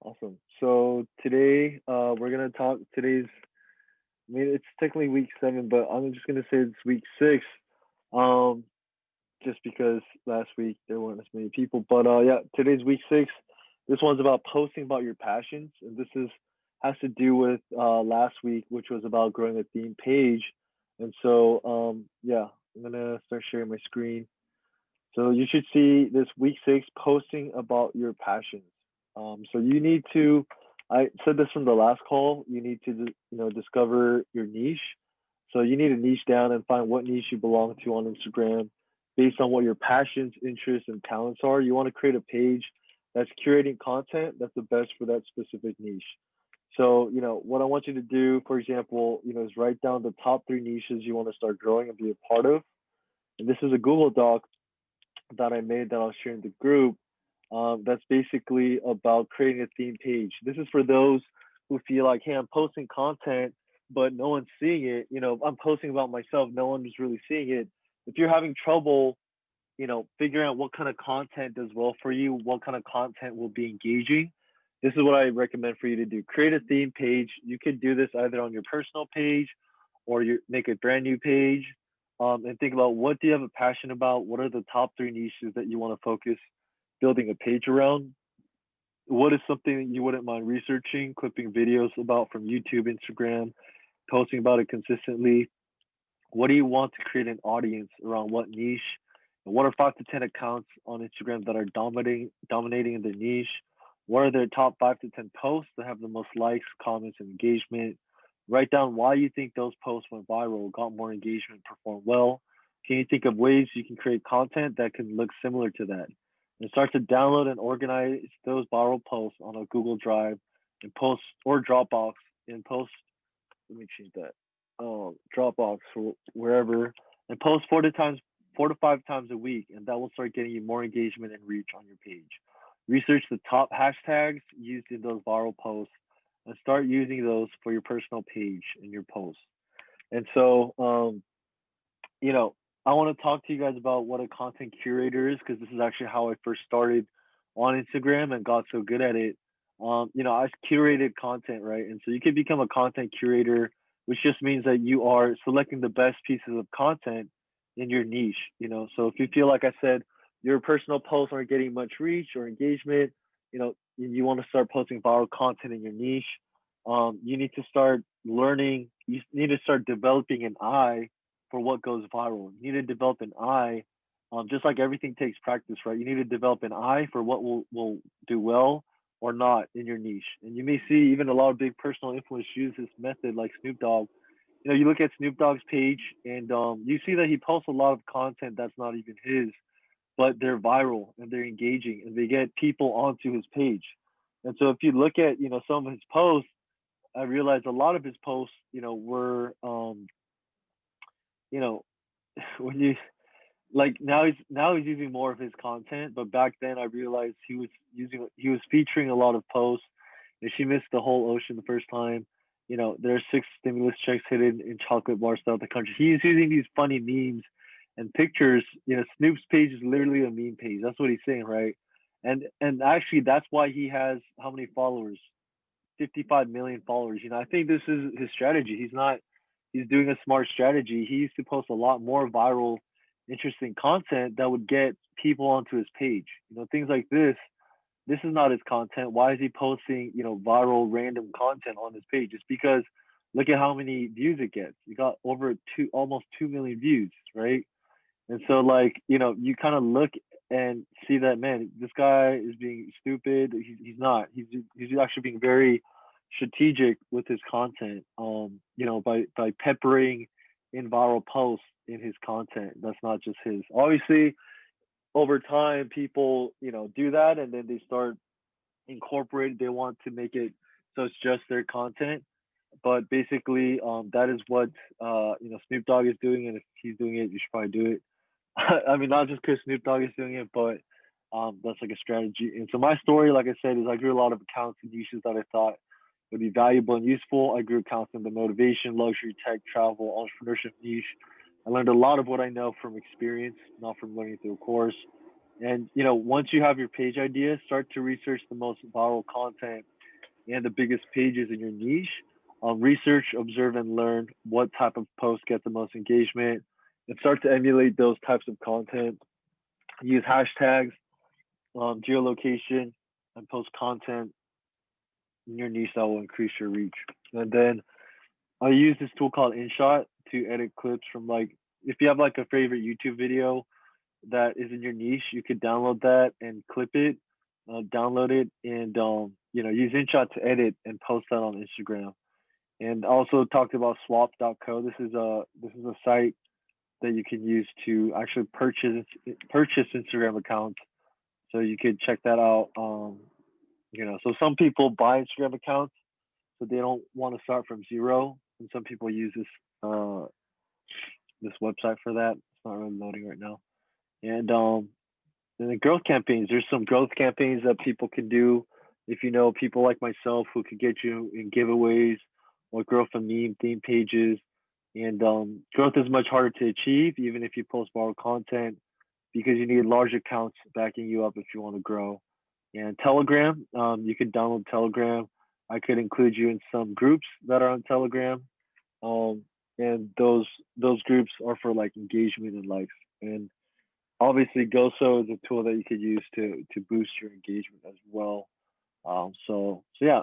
Awesome. So today, we're gonna talk. I mean, it's technically week 7, but I'm just gonna say it's week 6. Um, just because last week there weren't as many people. But yeah, today's week 6. This one's about posting about your passions, and this is has to do with last week, which was about growing a theme page. And so yeah, I'm gonna start sharing my screen. So you should see this week 6 posting about your passions. So you need to, I said this from the last call, you need to, discover your niche. So you need to niche down and find what niche you belong to on Instagram based on what your passions, interests, and talents are. You want to create a page that's curating content that's the best for that specific niche. So, what I want you to do, for example, is write down the top 3 niches you want to start growing and be a part of. And this is a Google Doc that I made that I'll share in the group. That's basically about creating a theme page. This is for those who feel like, hey, I'm posting content, but no one's seeing it. I'm posting about myself, no one is really seeing it. If you're having trouble, figuring out what kind of content does well for you, what kind of content will be engaging, this is what I recommend for you to do. Create a theme page. You could do this either on your personal page or you make a brand new page, and think about what do you have a passion about? What are the top 3 niches that you want to focus building a page around? What is something that you wouldn't mind researching, clipping videos about from YouTube, Instagram, posting about it consistently? What do you want to create an audience around what niche? And what are 5 to 10 accounts on Instagram that are dominating in the niche? What are their top 5 to 10 posts that have the most likes, comments, and engagement? Write down why you think those posts went viral, got more engagement, performed well. Can you think of ways you can create content that can look similar to that? And start to download and organize those viral posts on a Google Drive and post or Dropbox and post. Let me change that. Dropbox or wherever, and post 4 to 5 times a week, and that will start getting you more engagement and reach on your page. Research the top hashtags used in those viral posts and start using those for your personal page and your posts. And so, you know, I want to talk to you guys about what a content curator is because this is actually how I first started on Instagram and got so good at it. I curated content, right? And so you can become a content curator, which just means that you are selecting the best pieces of content in your niche. So if you feel like I said your personal posts aren't getting much reach or engagement, you want to start posting viral content in your niche. You need to start learning. You need to start developing an eye for what goes viral. You need to develop an eye, just like everything takes practice, right? You need to develop an eye for what will do well or not in your niche. And you may see even a lot of big personal influence use this method, like Snoop Dogg. You look at Snoop Dogg's page and you see that he posts a lot of content that's not even his, but they're viral and they're engaging and they get people onto his page. And so if you look at some of his posts, I realized a lot of his posts were you know when you like now he's using more of his content, but back then I realized he was featuring a lot of posts. And she missed the whole ocean the first time. There's 6 stimulus checks hidden in chocolate bars throughout the country. He's using these funny memes and pictures. Snoop's page is literally a meme page. That's what he's saying, right? And actually that's why he has how many followers? 55 million followers. I think this is his strategy. He's doing a smart strategy. He used to post a lot more viral, interesting content that would get people onto his page. Things like this. This is not his content. Why is he posting, viral random content on his page? It's because look at how many views it gets. You got over almost 2 million views, right? And so you kind of look and see that, man, this guy is being stupid. He's not. He's actually being very strategic with his content. By peppering in viral posts in his content. That's not just his. Obviously, over time, people do that, and then they start incorporating. They want to make it so it's just their content. But basically, that is what Snoop Dogg is doing, and if he's doing it, you should probably do it. I mean, not just because Snoop Dogg is doing it, but that's like a strategy. And so my story, like I said, is I grew a lot of accounts and niches that I thought would be valuable and useful. I grew accounts in the motivation, luxury, tech, travel, entrepreneurship niche. I learned a lot of what I know from experience, not from learning through a course. And once you have your page idea, start to research the most viral content and the biggest pages in your niche. Research, observe, and learn what type of posts get the most engagement, and start to emulate those types of content. Use hashtags, geolocation, and post content in your niche that will increase your reach. And then I use this tool called InShot to edit clips from, like, if you have like a favorite YouTube video that is in your niche, you could download that and clip it, download it, and use InShot to edit and post that on Instagram. And also talked about swap.co. This is a site that you can use to actually purchase Instagram accounts. So you could check that out. So some people buy Instagram accounts, so they don't want to start from zero, and some people use this website for that. It's not really loading right now. And the growth campaigns. There's some growth campaigns that people can do. If you know people like myself who could get you in giveaways or grow from meme theme pages. And growth is much harder to achieve, even if you post viral content, because you need large accounts backing you up if you want to grow. And Telegram, you can download Telegram. I could include you in some groups that are on Telegram. Um, and those groups are for like engagement and likes. And obviously, Goso is a tool that you could use to boost your engagement as well. So yeah.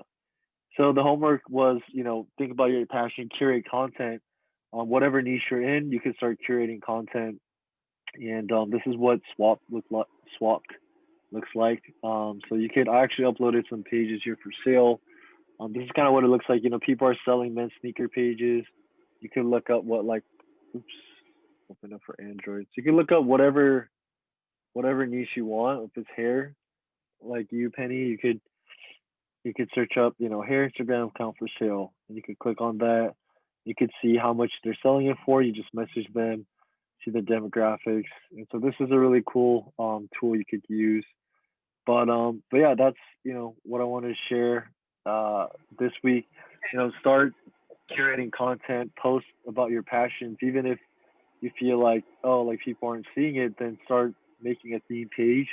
So the homework was, think about your passion, curate content on whatever niche you're in. You can start curating content, and this is what swapped looks like. So I actually uploaded some pages here for sale. This is kind of what it looks like. People are selling men's sneaker pages. You can look up oops, open up for Android. So you can look up whatever niche you want. If it's hair, like you, Penny, you could search up, hair Instagram account for sale, and you could click on that. You could see how much they're selling it for. You just message them, see the demographics, and so this is a really cool tool you could use. But yeah, that's what I wanted to share this week. Start curating content, post about your passions, even if you feel like, oh, like people aren't seeing it, then start making a theme page,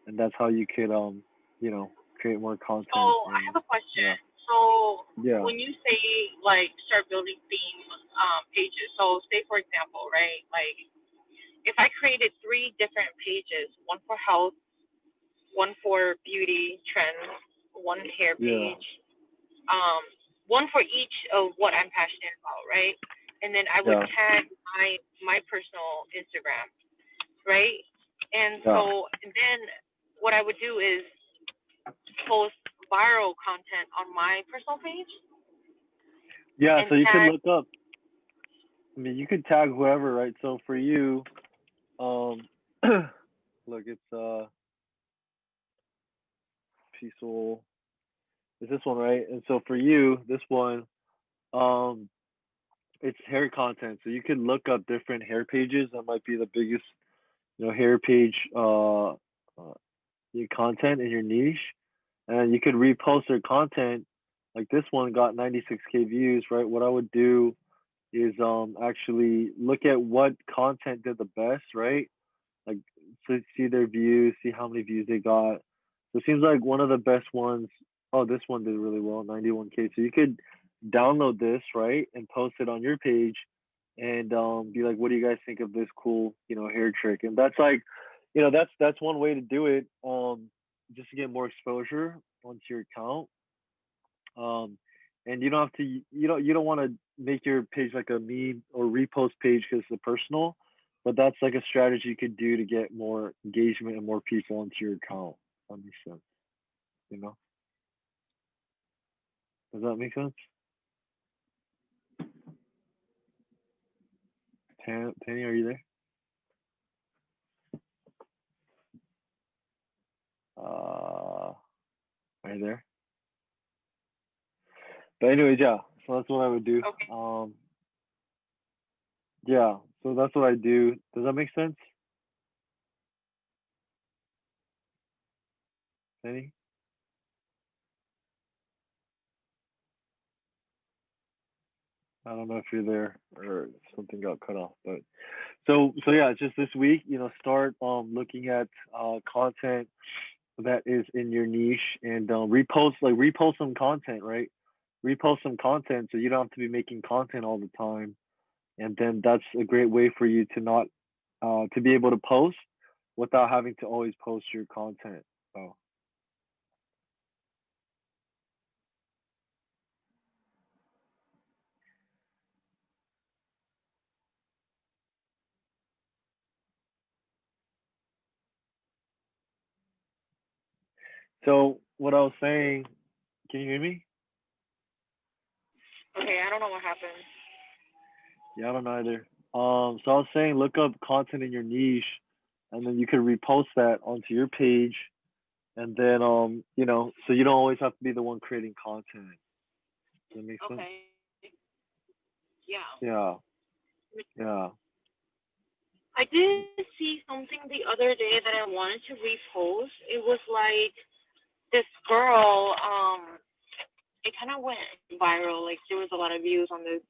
and that's how you could create more So content. I And have a question. yeah, So yeah, when you say like start building theme pages, so say for example, right? Like if I created three different pages, one for health, one for beauty trends, one hair yeah, page, um, one for each of what I'm passionate about, right? And then I would yeah, tag my personal Instagram, right? And yeah, so and then what I would do is post viral content on my personal page yeah. and So you could tag. look up. I mean, you could tag whoever, right? So for you, um, look, it's peaceful. It's this one, right? And so for you, this one, um, it's hair content. So you could look up different hair pages that might be the biggest, hair page your content in your niche, and you could repost their content. Like this one got 96K views, right? What I would do is actually look at what content did the best, right? Like, so see their views, see how many views they got. So it seems like one of the best ones. Oh, this one did really well, 91K. So you could download this, right, and post it on your page, and be like, "What do you guys think of this cool, hair trick?" And that's like, that's one way to do it. Just to get more exposure onto your account. Um, and you don't have to, you don't want to make your page like a meme or repost page because it's personal, but that's like a strategy you could do to get more engagement and more people into your account. That makes sense. You know, does that make sense? Penny, are you there? Are you there? But anyways, yeah. So that's what I would do. Okay. Yeah. So that's what I do. Does that make sense, Penny? don't know if you're there or something got cut off, but so yeah, just this week, start looking at content that is in your niche and repost some content, right? Repost some content so you don't have to be making content all the time, and then that's a great way for you to not to be able to post without having to always post your content. So what I was saying, can you hear me? Okay, I don't know what happened. Yeah, I don't know either. So I was saying, look up content in your niche, and then you could repost that onto your page, and then so you don't always have to be the one creating content. Does that make sense? Okay. Yeah. Yeah, yeah. I did see something the other day that I wanted to repost. It was like this girl, it kind of went viral. Like there was a lot of views on this.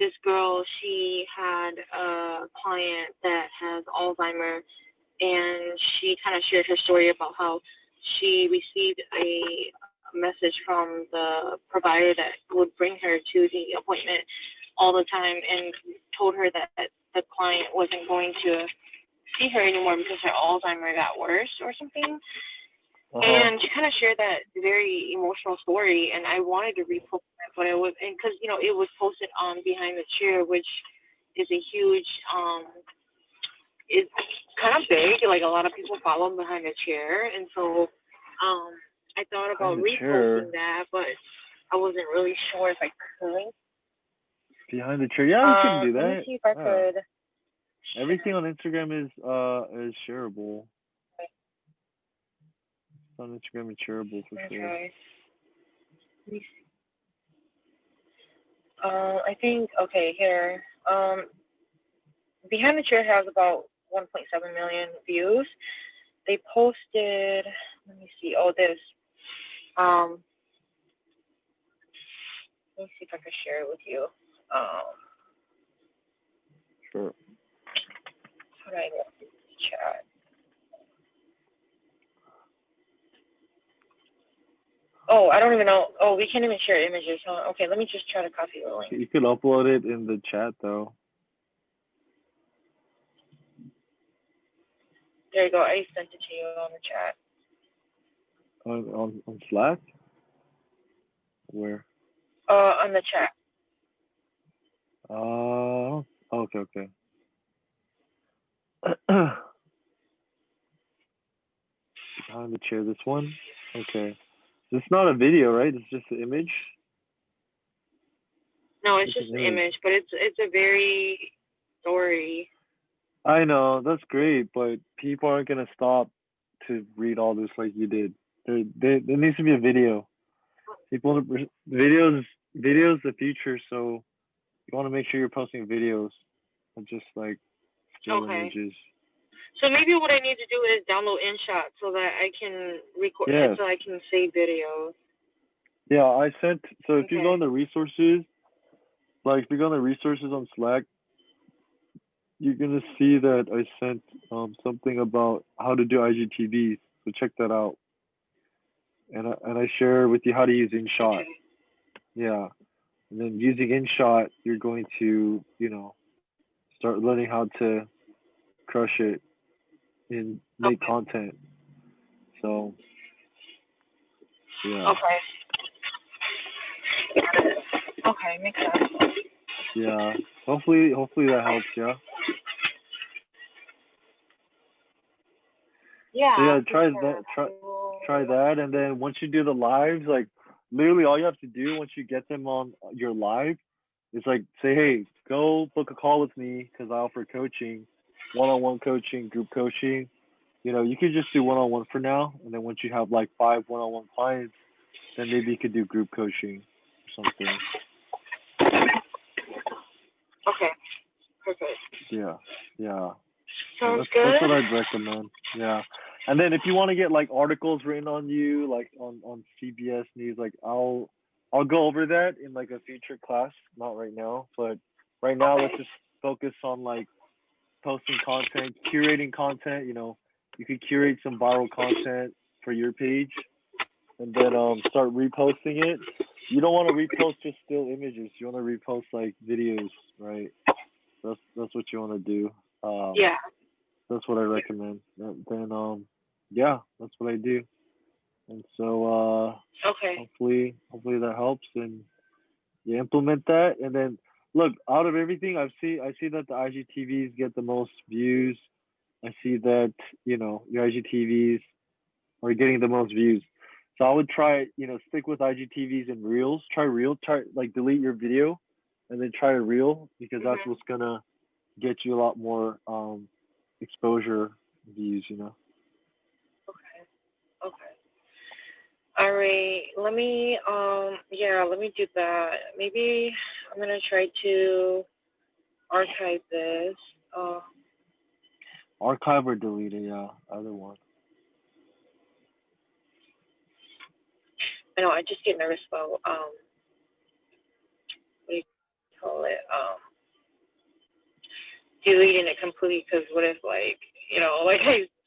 This girl, she had a client that has Alzheimer's, and she kind of shared her story about how she received a message from the provider that would bring her to the appointment all the time and told her that the client wasn't going to see her anymore because her Alzheimer got worse or something. And she kind of shared that very emotional story, and I wanted to repost that, but it was, and because it was posted on Behind the Chair, which is a huge, it's kind of big. Like a lot of people follow Behind the Chair, and so I thought Behind about the reposting chair. that, but I wasn't really sure if I could. Behind the chair. Yeah, you can do Let me that. see if I Yeah. could. Everything on Instagram is shareable. On Instagram is shareable for sure. Okay. Let me see. I think okay here. Behind the Chair has about 1.7 million views. They posted. Let me see. Oh, this. Let me see if I can share it with you. Sure. How do I get the chat? Oh, I don't even know. Oh, we can't even share images, huh? Okay, let me just try to copy the link. You could upload it in the chat though. There you go. I sent it to you on the chat. On Slack? Where? On the chat. Okay, okay. Behind the chair, this one? Okay. It's not a video, right? It's just an image? No, it's just an image, but it's a very story. I know, that's great, but people aren't gonna stop to read all this like you did. There needs to be a video. People, videos the future, so you want to make sure you're posting videos, not just like still images. So maybe what I need to do is download InShot so that I can record, so I can save videos. Yeah, I sent. So if you go on the resources, like if you go on the resources on Slack, you're gonna see that I sent something about how to do IGTVs. So check that out. And I share with you how to use InShot. Okay. Yeah, and then using InShot, you're going to start learning how to crush it and make content. So yeah. Okay, makes sense. Yeah. Hopefully that helps. Yeah. Yeah. So yeah, try that, and then once you do the lives, like literally all you have to do once you get them on your live is like say, hey, go book a call with me because I offer coaching, one-on-one coaching, group coaching. You could just do one-on-one for now, and then once you have like 5 one-on-one clients, then maybe you could do group coaching or something. Okay. Perfect. Yeah. Sounds good. That's what I'd recommend. Yeah. And then if you want to get like articles written on you, like on CBS News, like I'll go over that in like a future class, not right now. But right now, let's Okay. just focus on like posting content, curating content. You know, you could curate some viral content for your page, and then start reposting it. You don't want to repost just still images. You want to repost like videos, right? That's what you want to do. Um, Yeah. that's what I recommend. And then yeah, that's what I do. And so Okay. hopefully that helps and you implement that. And then look, out of everything I see that the IGTVs get the most views. I see that, you know, your IGTVs are getting the most views. So I would try, you know, stick with IGTVs and reels. Try like delete your video and then try a reel because that's Mhm. what's gonna get you a lot more exposure views, you know. Okay. Okay. All right. Let me yeah, let me do that. Maybe I'm gonna try to archive this. Archive or delete it, yeah, either one. I know I just get nervous about what do you call it? Deleting it completely because what if like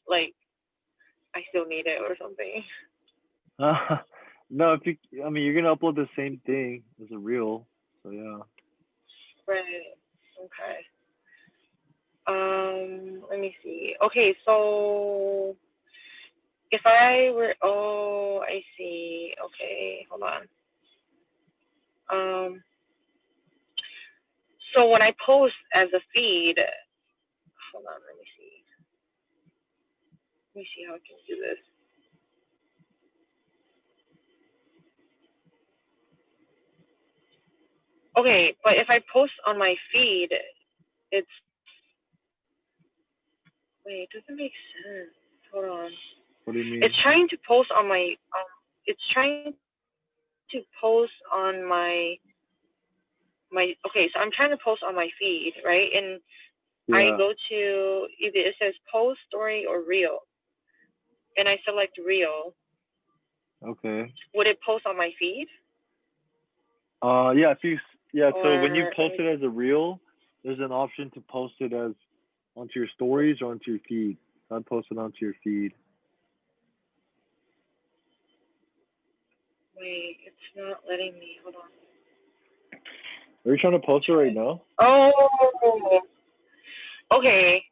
like I still need it or something. No, if you, I mean, you're gonna upload the same thing as a reel, so yeah. Right. Okay. Let me see. Okay, so if I were, oh, I see. Okay, hold on. Um, so when I post as a feed, hold on, let me see. Let me see how I can do this. Okay, but if I post on my feed, it's, wait, it doesn't make sense. Hold on. What do you It's mean? trying to post on my, it's trying to post on okay, so I'm trying to post on my feed, right? And I Yeah. go to either it says post, story, or reel, and I select reel. Okay. Would it post on my feed? Yeah. Yeah. So when you Or post it as a reel, there's an option to post it as onto your stories or onto your feed. I'd post it onto your feed. wait, it's not letting me. Hold on. Are you trying to post it right Try. now? Oh, okay.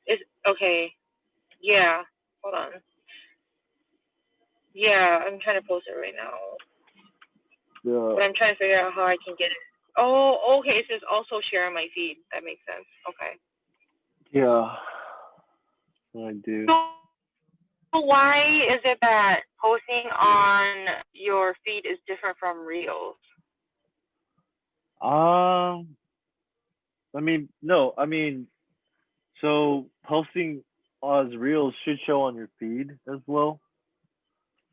Is okay. Yeah. Hold on. Yeah, I'm trying to post it right now, Yeah. but I'm trying to figure out how I can get it. Oh, okay. It says also share on my feed. That makes sense. Okay. Yeah. I do. So why is it that posting on your feed is different from reels? Um. I mean, no. I mean, so posting as reels should show on your feed as well.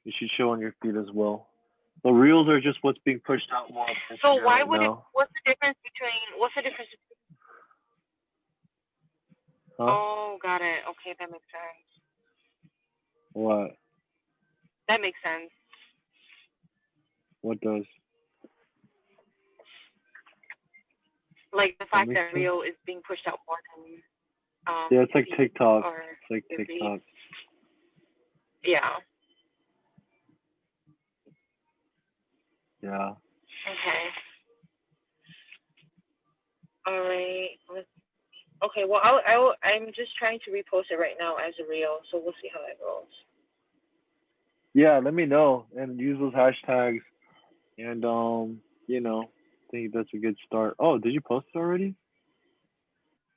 It should show on your feed as well. The reels are just what's being pushed out more on So Instagram why right would it? now. What's the difference? Huh? Oh, got it. Okay, that makes sense. What? That makes sense. What does? Like the That fact makes that sense? reel is being pushed out more than Yeah, it's like feed TikTok. or It's like the feed. TikTok. Yeah. Yeah. Okay. All right. Okay. Well, I'm just trying to repost it right now as a reel, so we'll see how that goes. Yeah, let me know and use those hashtags and you know, I think that's a good start. Oh, did you post it already?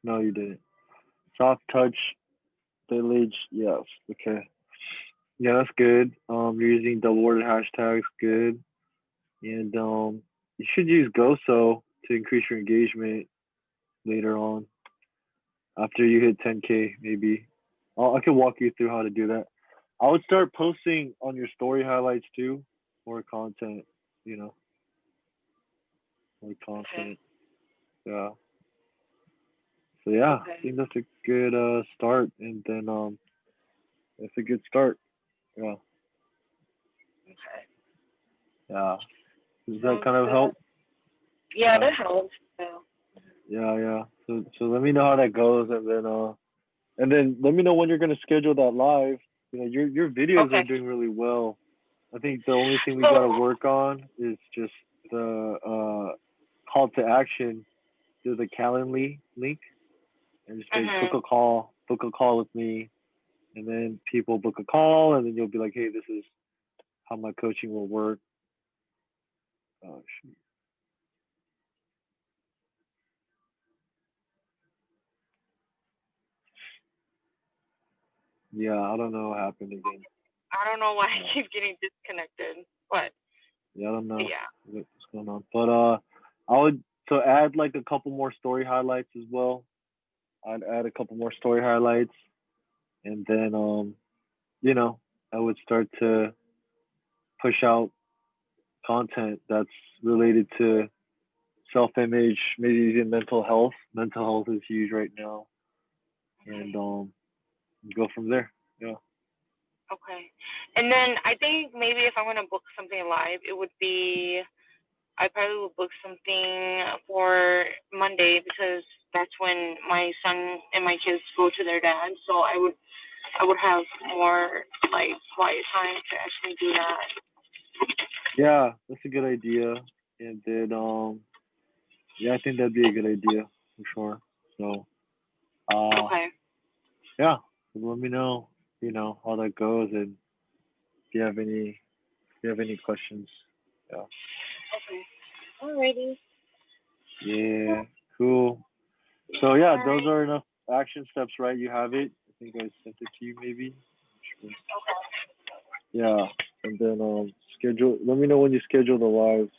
No, you didn't. Soft touch village, yes. Okay. Yeah, that's good. You're using double worded hashtags, good. And you should use GoSo to increase your engagement later on after you hit 10K, maybe. I can walk you through how to do that. I would start posting on your story highlights too, more content, you know, more Okay. content. Yeah. So yeah, I Okay. think that's a good start, and then that's a good start. Yeah. Okay. Yeah. Does that Sounds kind of good. help? Yeah, Yeah, that helps. Yeah. yeah. So let me know how that goes, and then let me know when you're gonna schedule that live. Your videos are Okay. doing really well. I think the only thing we gotta So, work on is just the call to action through the Calendly link, and just say mhm. book a call with me, and then people book a call, and then you'll be like, hey, this is how my coaching will work. Oh, shoot. Yeah, I don't know what happened again. I don't know why I Uh, keep getting disconnected, but yeah, I don't know yeah. what's going on, but I would so add like a couple more story highlights as well. I'd add a couple more story highlights, and then you know, I would start to push out content that's related to self-image, maybe even mental health. Mental health is huge right now, and go from there. Yeah. Okay. And then I think maybe if I'm gonna book something live, it would be I probably would book something for Monday because that's when my son and my kids go to their dad. So I would have more like quiet time to actually do that. Yeah, that's a good idea. And then yeah, I think that'd be a good idea for sure. So uh Okay. yeah, let me know, how that goes, and if you have any questions. Yeah. Okay. Alrighty. Yeah, cool. So yeah, those Alright. are enough action steps, right? You have it. I think I sent it to you maybe. Sure. Yeah. And then schedule let me know when you schedule the lives.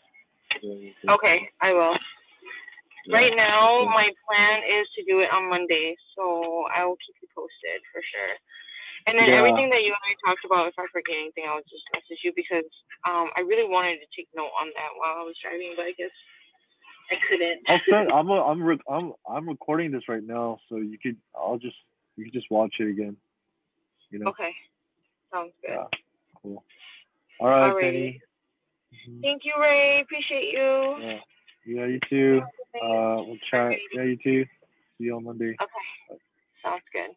Okay, I will. Yeah. Right now, Okay. my plan is to do it on Monday, so I will keep you posted for sure. And then Yeah. everything that you and I talked about, if I forget anything, I'll just message you because I really wanted to take note on that while I was driving, but I guess I couldn't. I'll send. I'm recording this right now, so you could just watch it again. You know. Okay, sounds good. Yeah. Cool. All right, Alrighty. Penny. Hmm. Thank you, Ray. Appreciate you. Yeah. Yeah. You too. Have a good night. We'll chat. Alrighty. Yeah. You too. See you on Monday. Okay, sounds good.